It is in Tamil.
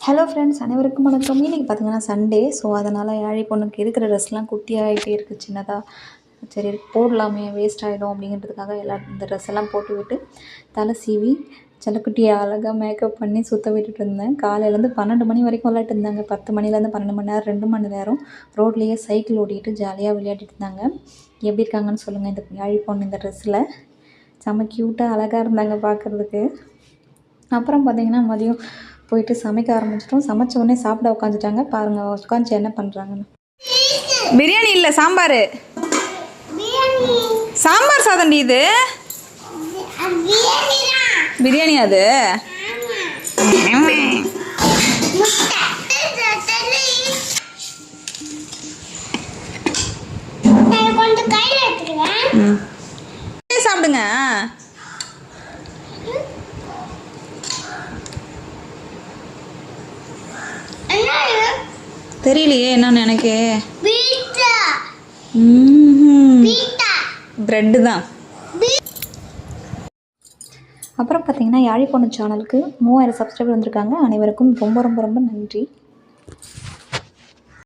ஹலோ ஃப்ரெண்ட்ஸ், அனைவருக்கும் வணக்கம். இன்றைக்கி பார்த்திங்கன்னா சண்டே. ஸோ அதனால் யாழி பொண்ணுக்கு இருக்கிற ட்ரெஸ்லாம் குட்டியாகிட்டே இருக்குது சின்னதாக. சரி போடலாமே, வேஸ்ட் ஆகிடும் அப்படிங்கிறதுக்காக இந்த ட்ரெஸ் எல்லாம் போட்டு விட்டு தலை சீவி செல்லக்குட்டியை அழகாக மேக்கப் பண்ணி சுற்ற விட்டுட்டு இருந்தேன். காலையிலேருந்து 12 மணி வரைக்கும் விளையாட்டு இருந்தாங்க. 10 மணிலேருந்து 12 மணி நேரம் 2 மணி நேரம் ரோட்லேயே சைக்கிள் ஓட்டிகிட்டு ஜாலியாக விளையாடிட்டு இருந்தாங்க. எப்படி இருக்காங்கன்னு சொல்லுங்கள் இந்த யாழி பொண்ணு இந்த ட்ரெஸ்ஸில். செம்ம க்யூட்டாக அழகாக இருந்தாங்க பார்க்குறதுக்கு. அப்புறம் பார்த்திங்கன்னா மதியம் போயிட்டு சமைக்க ஆரம்பிச்சிட்டோம். சமைச்ச உடனே சாப்பிட உட்காந்துட்டாங்க. பாருங்கள் உட்காந்து என்ன பண்ணுறாங்கன்னு. பிரியாணி இல்லை, சாம்பார். சாம்பார் சாதண்டி இது. பிரியாணி அது. சாப்பிடுங்க. தெரியலையே என்னன்னு எனக்கு. பிரெட்டு தான். அப்புறம் பார்த்தீங்கன்னா யாழி பொண்ணு சேனலுக்கு 3000 சப்ஸ்கிரைபர் வந்திருக்காங்க. அனைவருக்கும் ரொம்ப ரொம்ப ரொம்ப நன்றி.